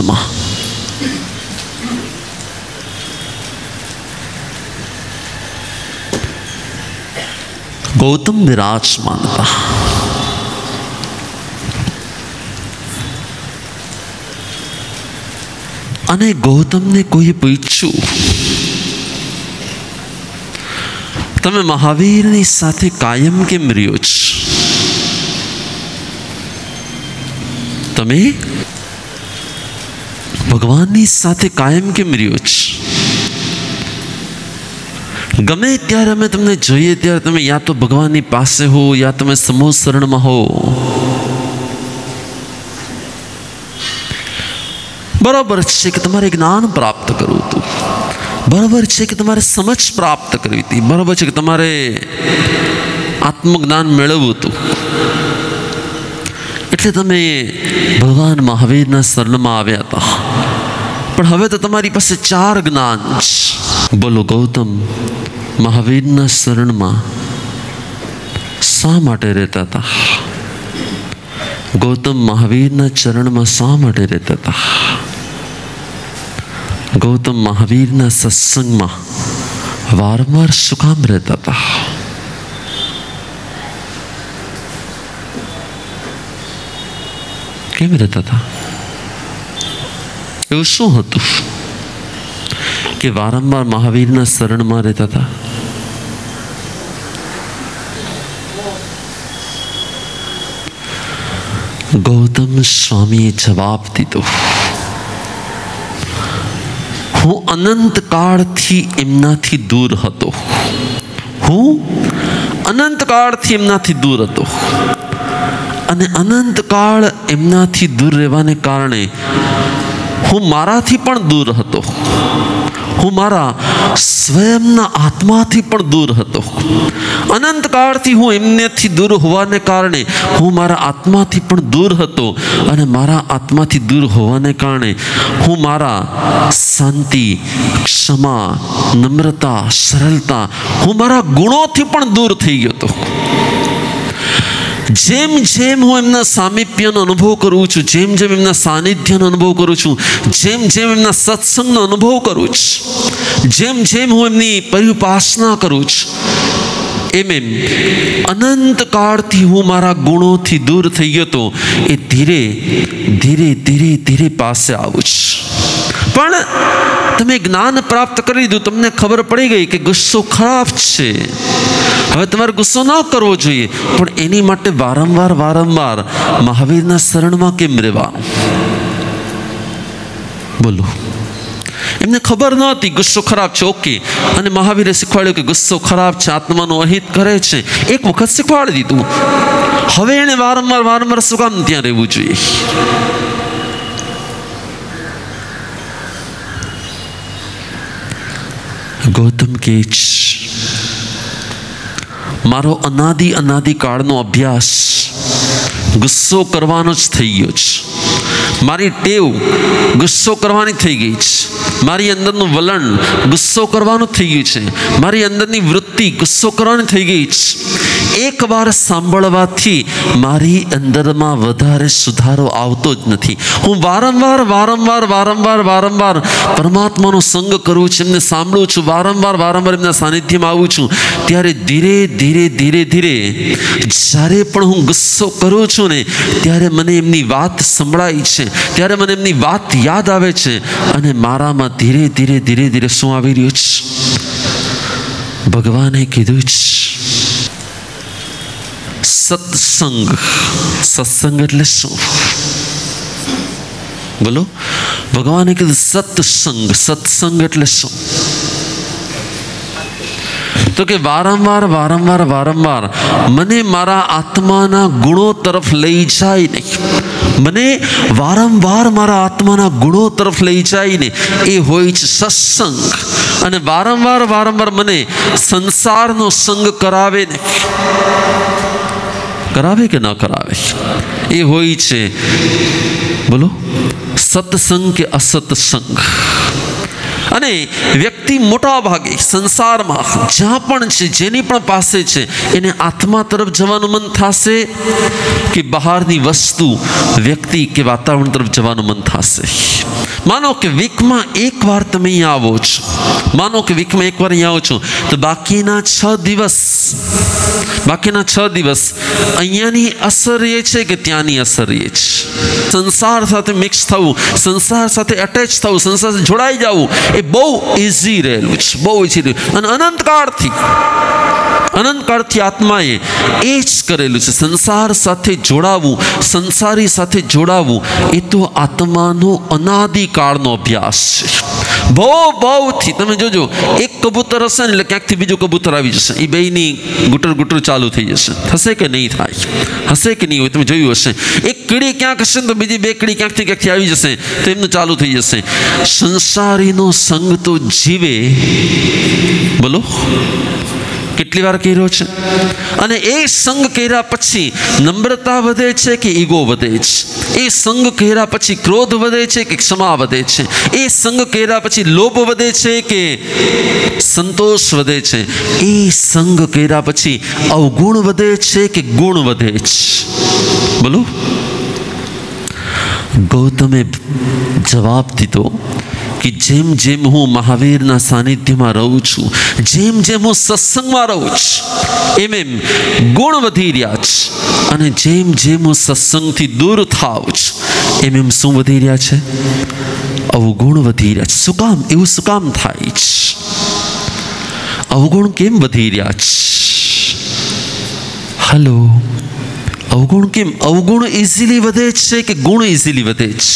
સત્સંગમાં ગૌતમ વિરાજમાન હતા. અને ગૌતમને કોઈએ પૂછ્યું, તમે મહાવીરની સાથે કાયમ કેમ રહ્યો છો? તમે ભગવાનની સાથે કાયમ કેમ રહ્યો છો? ગમે ત્યારે અમે તમને જોઈએ ત્યારે તમે યા તો ભગવાનની પાસે હો, યા તમે સમૂહ શરણમાં હો. બરાબર છે કે તમારે જ્ઞાન પ્રાપ્ત કરવું હતું, બરાબર છે કે તમારે સમજ પ્રાપ્ત કરવી હતી, બરાબર છે કે તમારે આત્મજ્ઞાન મેળવવું હતું, એટલે તમે ભગવાન મહાવીરના શરણમાં આવ્યા હતા. પણ હવે તો તમારી પાસે 4 જ્ઞાન છે. બોલો, ગૌતમ મહાવીરના શરણમાં શા માટે રહેતા હતા? ગૌતમ મહાવીરના ચરણમાં શા માટે રહેતા હતા? ગૌતમ મહાવીરના સત્સંગમાં વારંવાર શું કામ રહેતા હતા? કેમ રહેતા હતા? એવું શું હતું કે વારંવાર મહાવીરના શરણમાં રહેતા હતા? ગૌતમ સ્વામીએ જવાબ દીધો, હું અનંત કાળથી એમનાથી દૂર હતો. હું અનંત કાળથી એમનાથી દૂર હતો, અને અનંત કાળ એમનાથી દૂર રહેવાને કારણે હું મારાથી પણ દૂર હતો. હું મારા સ્વયંના આત્માથી પણ દૂર હતો. અનંત કાળથી હું એમનેથી દૂર હોવાને કારણે હું મારા આત્માથી પણ દૂર હતો, અને મારા આત્માથી દૂર હોવાને કારણે હું મારા શાંતિ, ક્ષમા, નમ્રતા, સરળતા, હું મારા ગુણોથી પણ દૂર થઈ ગયો હતો. જેમ જેમ હું એમના સામીપ્યનો અનુભવ કરું છું, જેમ જેમ એમના સાનિધ્યનો અનુભવ કરું છું, જેમ જેમ એમના સત્સંગનો અનુભવ કરું છું, જેમ જેમ હું એમની પરિઉપાસના કરું છું, એમ એમ અનંત કાળથી હું મારા ગુણોથી દૂર થઈ ગયો હતો. એ ધીરે ધીરે ધીરે ધીરે પાસે આવું છું. પણ તમે જ્ઞાન પ્રાપ્ત કરી લીધું, તમને ખબર પડી ગઈ કે ગુસ્સો ખરાબ છે, હવે તમારે ગુસ્સો ન કરવો જોઈએ. પણ એની માટે વારંવાર વારંવાર મહાવીરના શરણમાં કેમ રહેવાનું? બોલો, એમને ખબર નહોતી ગુસ્સો ખરાબ છે, ઓકે. અને મહાવીરે શીખવાડ્યું કે ગુસ્સો ખરાબ છે, આત્માનું અહિત કરે છે. એક વખત શીખવાડી દીધું, હવે એને વારંવાર વારંવાર શું કામ ત્યાં રહેવું જોઈએ? ગૌતમ કે મારો અનાદિ કાળનો અભ્યાસ ગુસ્સો કરવાનો જ થઈ ગયો છે. મારી ટેવ ગુસ્સો કરવાની થઈ ગઈ છે. મારી અંદરનું વલણ ગુસ્સો કરવાનું થઈ ગયું છે. મારી અંદરની વૃત્તિ ગુસ્સો કરવાની થઈ ગઈ છે. એકવાર સાંભળવાથી મારી અંદરમાં વધારે સુધારો આવતો જ નથી. હું વારંવાર વારંવાર વારંવાર વારંવાર પરમાત્માનો સંગ કરું છું, એમને સાંભળું છું, વારંવાર વારંવાર એમના સાનિધ્યમાં આવું છું, ત્યારે ધીરે ધીરે ધીરે ધીરે જ્યારે પણ હું ગુસ્સો કરું છું ને, ત્યારે મને એમની વાત સંભળાય છે, ત્યારે મને એમની વાત યાદ આવે છે, અને મારામાં ધીરે ધીરે ધીરે ધીરે શું આવી રહ્યું છે? ભગવાને કીધું છે સત્સંગ. સત્સંગ એટલે શું? બોલો, ભગવાને કીધું સત્સંગ. સત્સંગ એટલે શું? તો કે વારંવાર વારંવાર વારંવાર મને મારા આત્માના ગુણો તરફ લઈ જાય ને, મને વારંવાર મારા આત્માના ગુણો તરફ લઈ જાય ને, એ હોય છે સત્સંગ. અને વારંવાર વારંવાર મને સંસારનો સંગ કરાવે ને, કરાવે કે ન કરાવે, એ હોય છે, બોલો, સત્સંગ કે અસત્સંગ. અને વ્યક્તિ મોટા ભાગે સંસારમાં જ્યાં પણ છે, જેની પણ પાસે છે, એને આત્મા તરફ જવાનું મન થશે કે બહારની વસ્તુ, વ્યક્તિ કે વાતાવરણ તરફ જવાનું મન થશે? માનો કે વીકમાં એકવાર તમે અહીંયા આવો છો, માનો કે વીકમાં એકવાર અહીંયા આવો છો, તો બાકીના 6 દિવસ અહીંયાની અસર એ છે કે ત્યાંની અસર એ છે? સંસાર સાથે મિક્સ થવું, સંસાર સાથે એટેચ થવું, સંસાર સાથે જોડાઈ જવું એ બહુ ઇઝી રહેલું છે, બહુ ઇઝી રહ્યું. અને અનંતકાળથી આત્માએ એ જ કરેલું છે. સંસાર સાથે જોડાવું, સંસારી સાથે જોડાવું એ તો આત્માનો અનાદિકાળનો અભ્યાસ છે. બહુથી તમે જોજો, એક કબૂતર હશે ને એટલે ક્યાંકથી બીજું કબૂતર આવી જશે, એ બેયની ગુટર ચાલુ થઈ જશે. થશે કે નહીં થાય? હશે કે નહીં હોય? તમે જોયું હશે, એક કીડી ક્યાંક હશે ને તો બીજી 2 કીડી ક્યાંકથી આવી જશે, તો એમનું ચાલુ થઈ જશે. સંસારીનો સંગ તો જીવે, બોલો કેટલી વાર કર્યો છે? અને એ સંગ કર્યા પછી નમ્રતા વધે છે કે ઈગો વધે છે? એ સંગ કર્યા પછી ક્રોધ વધે છે કે ક્ષમા વધે છે? એ સંગ કર્યા પછી લોભ વધે છે કે સંતોષ વધે છે? એ સંગ કર્યા પછી અવગુણ વધે છે કે ગુણ વધે છે? બોલો. ગૌતમે જવાબ દીધો કે જેમ જેમ હું મહાવીરના સાનિધ્યમાં રહું છું, જેમ જેમ હું સત્સંગમાં રહું છું, એમ ગુણ વધી રહ્યા છે. અને જેમ જેમ હું સત્સંગથી દૂર થાઉં છું, એમ શું વધી રહ્યા છે? અવગુણ વધી રહ્યા છે. શું કામ? એવું શું કામ થાય છે? અવગુણ કેમ વધી રહ્યા છે? હલો, અવગુણ કેમ? અવગુણ ઇઝીલી વધે છે કે ગુણ ઇઝીલી વધે છે?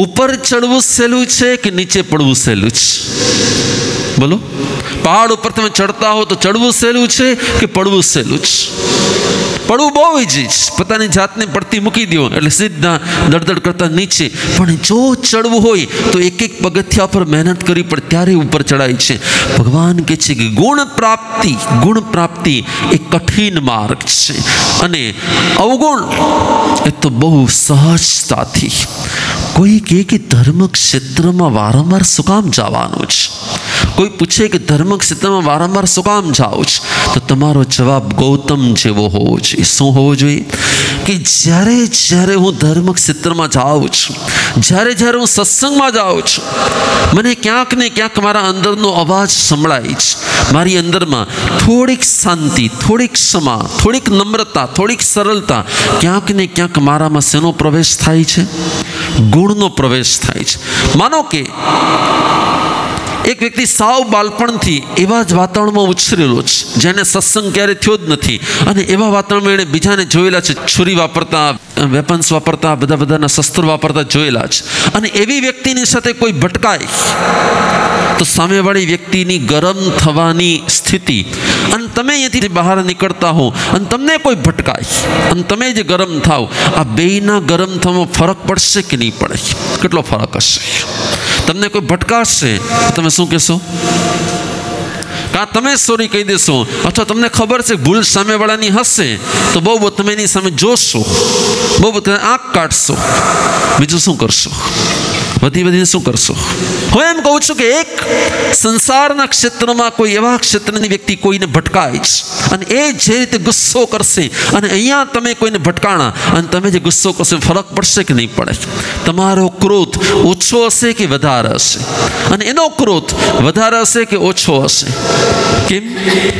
ઉપર ચડવું સહેલું છે કે નીચે પડવું સહેલું છે? બોલો. પહાડ ઉપર તમે ચડતા હો તો ચડવું સહેલું છે કે પડવું સહેલું છે? પડવું બહુ ઈજી છે, પોતાની જાતને પડતી મૂકી દો એટલે સીધા દડદડ કરતા નીચે. પણ જો ચડવું હોય તો એક પગથિયા પર મહેનત કરવી પડે, ત્યારે ઉપર ચડાય છે. ભગવાન કહે છે કે ગુણ પ્રાપ્તિ એ કઠિન માર્ગ છે, અને અવગુણ એ તો બહુ સહજતાથી. કોઈ કહે કે ધર્મ ક્ષેત્રમાં વારંવાર શું કામ જવાનું છે? કોઈ પૂછે કે ધર્મ ક્ષેત્રમાં વારંવાર શું કામ જાઓ છો? તો તમારો જવાબ ગૌતમ જેવો હોવો જોઈએ. શું હોવો જોઈએ? કે જ્યારે હું ધર્મ ક્ષેત્રમાં જાઉં છું, જ્યારે હું સત્સંગમાં જાઉં છું, મને ક્યાંક ને ક્યાંક મારા અંદરનો અવાજ સંભળાય છે. મારી અંદરમાં થોડીક શાંતિ, થોડીક ક્ષમા, થોડીક નમ્રતા, થોડીક સરળતા, ક્યાંક ને ક્યાંક મારામાં શેનો પ્રવેશ થાય છે? ગુણનો પ્રવેશ થાય છે. માનો કે એક વ્યક્તિ સાવ બાળપણથી એવા જ વાતાવરણમાં ઉછરેલો છે, જેને સત્સંગ ક્યારે થયો જ નથી, અને એવા વાતાવરણમાં એણે બીજાને જોયેલા છે, છુરી વાપરતા, વેપન્સ વાપરતા, બધાના શસ્ત્રો વાપરતા જોયેલા છે. અને એવી વ્યક્તિની સાથે કોઈ ભટકાય તો સામેવાળી વ્યક્તિની ગરમ થવાની સ્થિતિ, અને તમે અહીંયાથી બહાર નીકળતા હો અને તમને કોઈ ભટકાય અને તમે જે ગરમ થાવ, આ બેયના ગરમ થવામાં ફરક પડશે કે નહીં પડે? કેટલો ફરક હશે? તમને કોઈ ભટકાશે, તમે શું કહેશો? કાં તમે સોરી કહી દેશો, અથવા તમને ખબર છે ભૂલ સામેવાળાની હશે તો બહુ તમે એની સામે જોશો, બહુ તમે આંખ કાઢશો, બીજું શું કરશો? વધીને શું કરશો? હું એમ કહું છું કે એક સંસારના ક્ષેત્રમાં કોઈ એવા ક્ષેત્રની વ્યક્તિ કોઈને ભટકાય છે, અને એ જે રીતે ગુસ્સો કરશે, અને અહીંયા તમે કોઈને ભટકાણા અને તમે જે ગુસ્સો કરશો ફરક પડશે કે નહીં પડે? તમારો ક્રોધ ઓછો હશે કે વધારે હશે? અને એનો ક્રોધ વધારે હશે કે ઓછો હશે? કેમ?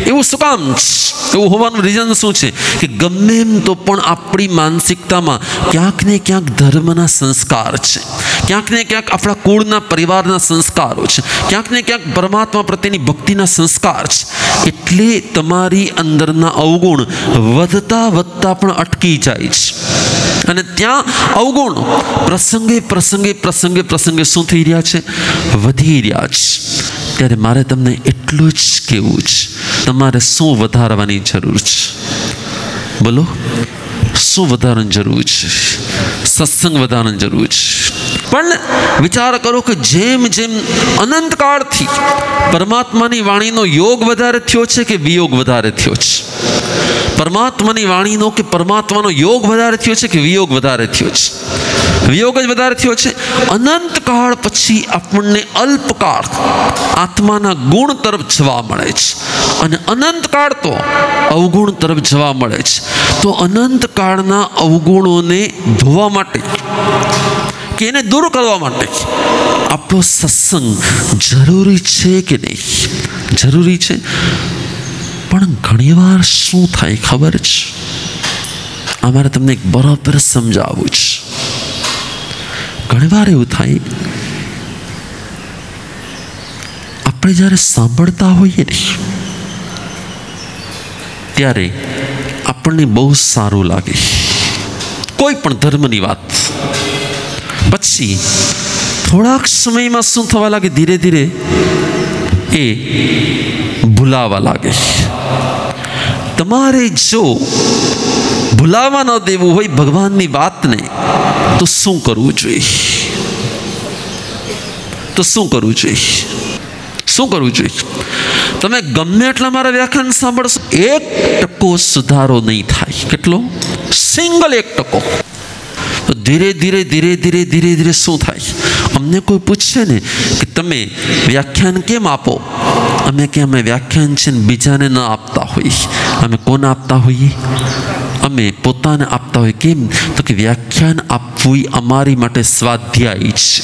એવું શું કામ છે? એવું હોવાનું રીઝન શું છે? કે ગમે એમ તો પણ આપણી માનસિકતામાં ક્યાંક ને ક્યાંક ધર્મના સંસ્કાર છે, ક્યાંક ને ક્યાંક આપણા કુળના પરિવારના સંસ્કારો છે, ક્યાંક ને ક્યાંક પરમાત્મા પ્રત્યેની ભક્તિના સંસ્કાર છે. એટલે તમારી અંદરના અવગુણ વધતા પણ અટકી જાય છે, અને ત્યાં અવગુણ પ્રસંગે શું થઈ રહ્યા છે? વધી રહ્યા છે. ત્યારે મારે તમને એટલું જ કહેવું છે, તમારે શું વધારવાની જરૂર છે? બોલો, શું વધારવાની જરૂર છે? સત્સંગ વધારવાની જરૂર છે. પણ વિચાર કરો કે જેમ અનંતકાળથી પરમાત્માની વાણીનો યોગ વધારે થયો છે કે વિયોગ વધારે થયો છે? પરમાત્માની વાણીનો કે પરમાત્માનો યોગ વધારે થયો છે કે વિયોગ વધારે થયો છે? વિયોગ જ વધારે થયો છે. અનંત કાળ પછી આપણને અલ્પકાળ આત્માના ગુણ તરફ જવા મળે છે અને અનંત કાળ તો અવગુણ તરફ જવા મળે છે. તો અનંત કાળના અવગુણોને ધોવા માટે કે એને દૂર કરવા માટે આપણો સત્સંગ જરૂરી છે કે નહીં? જરૂરી છે. પણ ઘણીવાર શું થાય ખબર છે? અમારે તમને એક બરાબર સમજાવવું છે. ઘણીવાર એવું થાય, આપણે જ્યારે સાંભળતા હોઈએ ને ત્યારે આપણને બહુ સારું લાગે, કોઈ પણ ધર્મની વાત. પછી થોડાક સમયમાં શું થવા લાગે? ધીરે ધીરે એ ભૂલાવા લાગે. તમારે જો ભૂલાવા ન દેવું હોય ભગવાનની વાતને, તો શું કરવું જોઈએ? શું કરવું જોઈએ? તમે ગમે એટલા મારા વ્યાખ્યાન સાંભળશો, 1% સુધારો નહીં થાય. કેટલો? સિંગલ 1%. તો ધીરે ધીરે શું થાય? અમને કોઈ પૂછે ને કે તમે વ્યાખ્યાન કેમ આપો? અમે કે અમે વ્યાખ્યાન છે ને બીજાને ન આપતા હોઈએ. અમે કોને આપતા હોઈએ? અમે પોતાને આપતા હોઈએ. કેમ? તો કે વ્યાખ્યાન આપવું અમારી માટે સ્વાધ્યાય છે.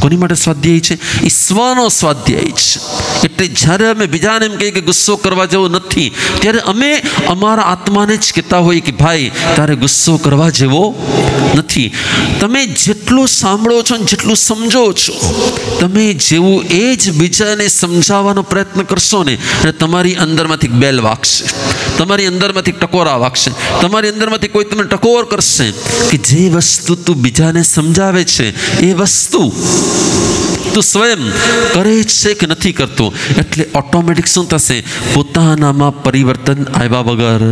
કોની માટે સ્વાધ્યાય છે? ઈશ્વરનો સ્વાધ્યાય છે. એટલે જ્યારે અમે બીજાને એમ કહીએ કે ગુસ્સો કરવા જેવો નથી, ત્યારે અમે અમારા આત્માને જ કહેતા હોઈએ કે ભાઈ તારે ગુસ્સો કરવા જેવો નથી. તમે જેટલું સાંભળો છો ને જેટલું સમજો છો, તમે જેવું એ જ બીજાને સમજાવવાનો પ્રયત્ન કરશો ને, અને તમારી અંદરમાંથી બેલ વાગશે, તમારી અંદરમાંથી ટકોરા વાગશે, તમારી અંદરમાંથી કોઈ તમને ટકોર કરશે કે જે વસ્તુ તું બીજાને સમજાવે છે એ વસ્તુ તું સ્વયં કરે છે કે નથી કરતો. એટલે ઓટોમેટિક શું થશે? પોતાનામાં પરિવર્તન આવ્યા વગર,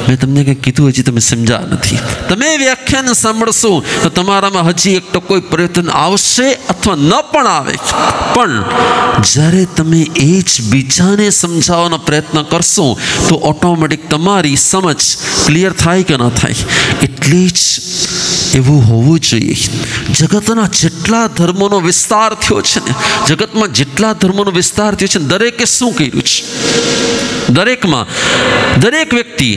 મેં તમને કંઈ કીધું હજી તમે સમજ્યા નથી. તમે વ્યાખ્યાન સાંભળશો તો તમારામાં હજી 1% પરિવર્તન આવશે અથવા ન પણ આવે. પણ જ્યારે તમે એ જ બીજાને સમજાવવાનો પ્રયત્ન કરશો તો ઓટોમેટિક તમારી સમજ ક્લિયર થાય કે ન થાય. એટલે જ એવું હોવું જોઈએ. જગતના જેટલા ધર્મોનો વિસ્તાર થયો છે ને, જગતમાં જેટલા ધર્મોનો વિસ્તાર થયો છે, દરેકે શું કર્યું છે? દરેકમાં દરેક વ્યક્તિ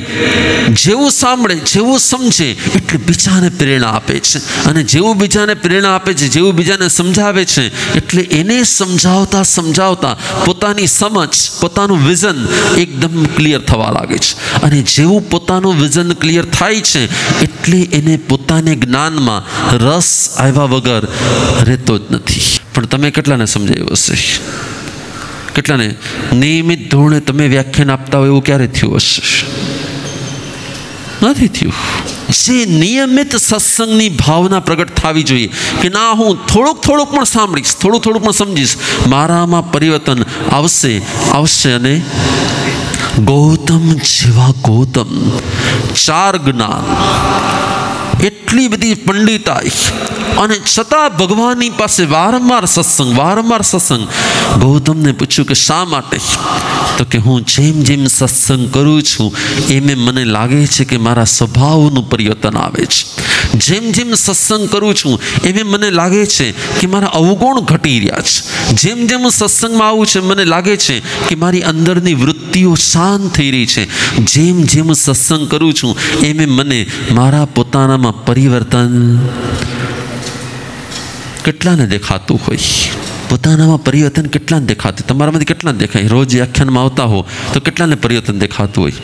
જેવું સાંભળે, જેવું સમજે, એટલે બીજાને પ્રેરણા આપે છે. અને જેવું બીજાને પ્રેરણા આપે છે, જેવું બીજાને સમજાવે છે, એટલે એને સમજાવતા પોતાની સમજ, પોતાનું વિઝન એકદમ ક્લિયર થવા લાગે છે. અને જેવું પોતાનું વિઝન ક્લિયર થાય છે, એટલે એને પોતાને જ્ઞાનમાં રસ આવ્યા વગર રહેતો જ નથી. પણ તમે કેટલાને સમજાવ્યું હશે? કેટલાને નિયમિત ધોરણે તમે વ્યાખ્યાન આપતા હોય એવું ક્યારે થયું હશે? નથી થયું. જે નિયમિત સત્સંગની ભાવના પ્રગટ થવી જોઈએ કે ના, હું થોડુંક પણ સાંભળીશ, થોડું પણ સમજીશ, મારામાં પરિવર્તન આવશે. અને ગૌતમ જેવા ગૌતમ, 4 જ્ઞાન, એટલી બધી પંડિતાઈ, અને છતાં ભગવાનની પાસે વારંવાર સત્સંગ. ગૌતમને પૂછ્યું કે શા માટે? તો કે હું જેમ સત્સંગ કરું છું એમ મને લાગે છે કે મારા સ્વભાવનું પરિવર્તન આવે છે. જેમ સત્સંગ કરું છું એમ મને લાગે છે કે મારા અવગુણ ઘટી રહ્યા છે. જેમ હું સત્સંગમાં આવું છું મને લાગે છે કે મારી અંદરની વૃત્તિઓ શાંત થઈ રહી છે. જેમ સત્સંગ કરું છું એમ મને મારા પોતાનામાં પરિવર્તન કેટલાને દેખાતું હોય? પોતાનામાં પરિવર્તન કેટલાને દેખાતું? તમારામાંથી કેટલાને દેખાય? રોજ વ્યાખ્યાનમાં આવતા હો તો કેટલાને પરિવર્તન દેખાતું હોય?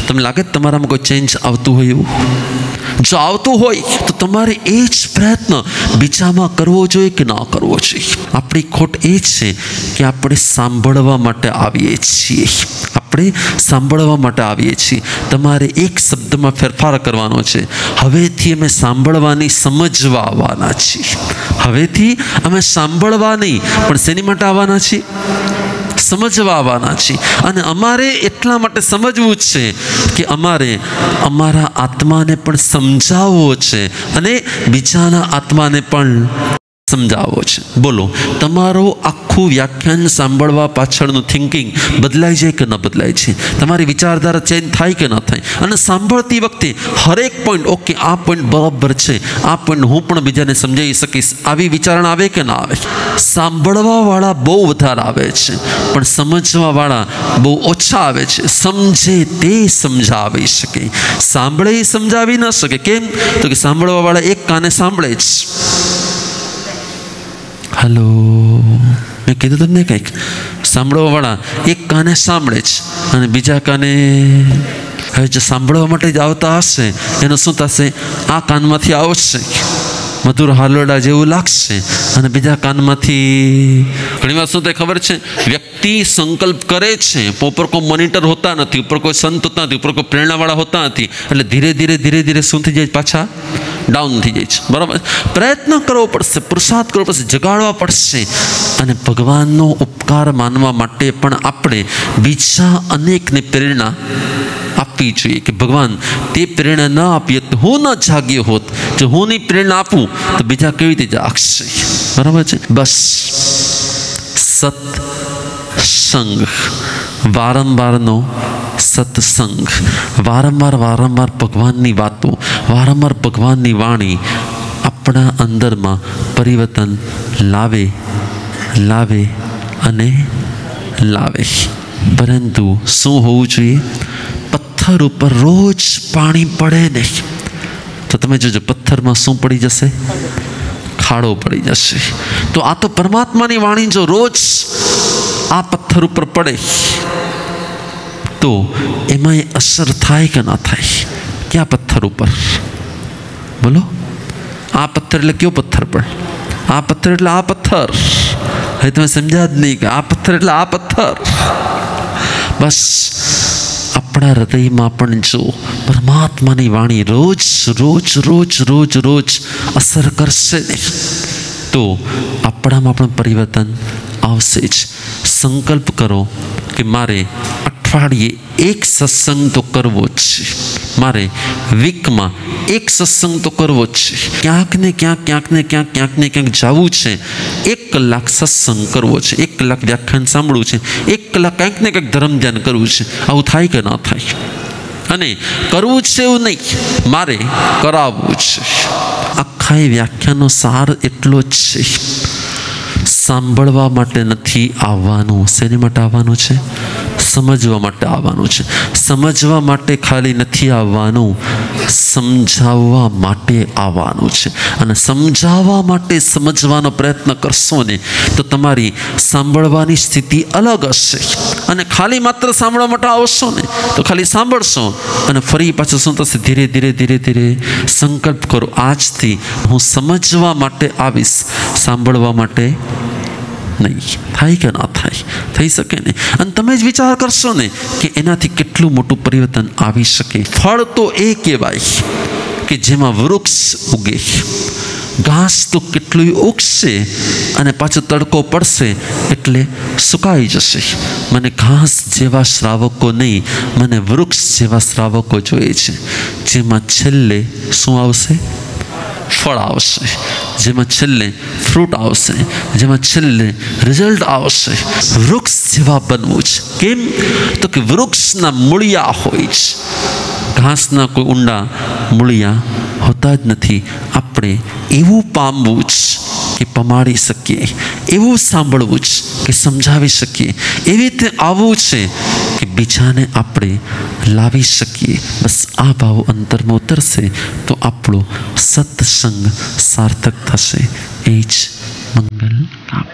તમને લાગે તમારામાં કોઈ ચેન્જ આવતું હોય એવું? જો આવતું હોય તો તમારે એ જ પ્રયત્ન બીજામાં કરવો જોઈએ કે ના કરવો જોઈએ? આપણી ખોટ એ જ છે કે આપણે સાંભળવા માટે આવીએ છીએ. તમારે એક શબ્દમાં ફેરફાર કરવાનો છે. હવેથી અમે સાંભળવાની સમજવા આવવાના છીએ. હવેથી અમે સાંભળવા નહીં, પણ શેની માટે આવવાના છીએ? સમજવા આવવાના છીએ. અને અમારે એટલા માટે સમજવું છે કે અમારે અમારા આત્માને પણ સમજાવવો છે અને બીજાના આત્માને પણ સમજાવવો છે. બોલો, તમારો આખો આખું વ્યાખ્યાન સાંભળવા પાછળનું થિંકિંગ બદલાઈ જાય કે ન બદલાય છે, તમારી વિચારધારા ચેન્જ થાય કે ન થાય. અને સાંભળતી વખતે હરેક પોઈન્ટ, ઓકે આ પોઈન્ટ બરાબર છે, આ પોઈન્ટ હું પણ બીજાને સમજાવી શકીશ, આવી વિચારણા આવે કે ના આવે. સાંભળવાવાળા બહુ વધારે આવે છે, પણ સમજવાવાળા બહુ ઓછા આવે છે. સમજે તે સમજાવી શકે, સાંભળે એ સમજાવી ન શકે. કેમ? તો કે સાંભળવાવાળા એક કાને સાંભળે જ. હલો, મેં કીધું તમને કંઈક, સાંભળવાવાળા એક કાને સાંભળે જ અને બીજા કાને, હવે જો સાંભળવા માટે જ આવતા હશે એનું શું થશે? આ કાનમાંથી આવશે, મધુર હાલોડા જેવું લાગશે, અને બીજા કાનમાંથી ઘણી વાર શું થાય ખબર છે? વ્યક્તિ સંકલ્પ કરે છે, ઉપર કોઈ મોનિટર હોતા નથી, ઉપર કોઈ સંત હોતા નથી, ઉપર કોઈ પ્રેરણાવાળા હોતા નથી, એટલે ધીરે ધીરે ધીરે ધીરે શું થઈ જાય? પાછા ડાઉન થઈ જાય છે. બરાબર? પ્રયત્ન કરવો પડશે, પુરુષાર્થ કરવો પડશે, જગાડવા પડશે. અને ભગવાનનો ઉપકાર માનવા માટે પણ આપણે બીજા અનેકને પ્રેરણા આપવી જોઈએ કે ભગવાન તે પ્રેરણા ન આપીએ તો હું ન જાગ્યો હોત, જો હું નહીં પ્રેરણા આપું તો બીજા કેવી રીતે જાગશે? બરાબર છે? બસ સત્સંગ, વારંવારનો સત્સંગ, વારંવાર ભગવાનની વાતો, વારંવાર ભગવાનની વાણી આપણા અંદરમાં પરિવર્તન લાવે અને લાવે. પરંતુ શું હોવું જોઈએ? પથ્થર ઉપર રોજ પાણી પડે નહીં તો તમે જોજો પથ્થરમાં શું પડી જશે? ખાડો પડી જશે. તો આ તો પરમાત્માની વાણી જો રોજ આ પથ્થર ઉપર પડે તો એમાં એ અસર થાય કે ના થાય? ક્યાં પથ્થર ઉપર? બોલો. આ પથ્થર એટલે કયો પથ્થર? પણ આ પથ્થર એટલે આ પથ્થર. હવે તમે સમજ્યા જ નહીં કે આ પથ્થર એટલે આ પથ્થર. બસ આપણા હૃદયમાં પણ જો પરમાત્માની વાણી રોજ અસર કરશે ને તો આપણામાં પણ પરિવર્તન આવશે જ. સંકલ્પ કરો કે મારે અઠવાડિયે એક સત્સંગ તો કરવો જ છે, મારે વીકમાં એક સત્સંગ તો કરવો જ છે, ક્યાંક ને ક્યાંક જવું છે, 1 કલાક સત્સંગ કરવો છે, 1 કલાક વ્યાખ્યાન સાંભળવું છે, 1 કલાક કંઈક ને કંઈક ધર્મ ધ્યાન કરવું છે. આવું થાય કે ના થાય? અને કરવું છે એવું નહીં, મારે કરાવવું છે. આખા એ વ્યાખ્યાનનો સાર એટલો જ છે, સાંભળવા માટે નથી આવવાનું. શેની માટે આવવાનું છે? સમજવા માટે આવવાનું છે. સમજવા માટે ખાલી નથી આવવાનું, સમજાવવા માટે આવવાનું છે. અને સમજાવવા માટે સમજવાનો પ્રયત્ન કરશો ને તો તમારી સાંભળવાની સ્થિતિ અલગ હશે. અને ખાલી માત્ર સાંભળવા માટે આવશો ને તો ખાલી સાંભળશો અને ફરી પાછું શું થશે? ધીરે ધીરે સંકલ્પ કરો, આજથી હું સમજવા માટે આવીશ, સાંભળવા માટે નહીં. થાય કે ના થાય? થઈ શકે ને. અને તમે જ વિચાર કરશો ને કે એનાથી કેટલું મોટું પરિવર્તન આવી શકે. ફળ તો એ કહેવાય કે જેમાં વૃક્ષ ઉગે, ઘાસ તો કેટલું ઉગશે અને પાછો તડકો પડશે એટલે સુકાઈ જશે. મને ઘાસ જેવા શ્રાવકો નહીં, મને વૃક્ષ જેવા શ્રાવકો જોઈએ છે, જેમાં છેલ્લે શું આવશે? ફળ આવશે, જેમાં છેલ્લે ફ્રૂટ આવશે, જેમાં છેલ્લે રિઝલ્ટ આવશે. વૃક્ષ જેવા બનવું છે. કેમ? તો કે વૃક્ષના મૂળિયા હોય છે, ઘાસના કોઈ ઊંડા મૂળિયા હોતા જ નથી. આપણે એવું પામવું જ કે પમાડી શકીએ, એવું સાંભળવું જ કે સમજાવી શકીએ, એવી રીતે આવવું છે કે બીજાને આપણે લાવી શકીએ. બસ આ ભાવ અંતરમાં ઉતરશે તો આપણો સત્સંગ સાર્થક થશે. એ જ મંગલ કામ.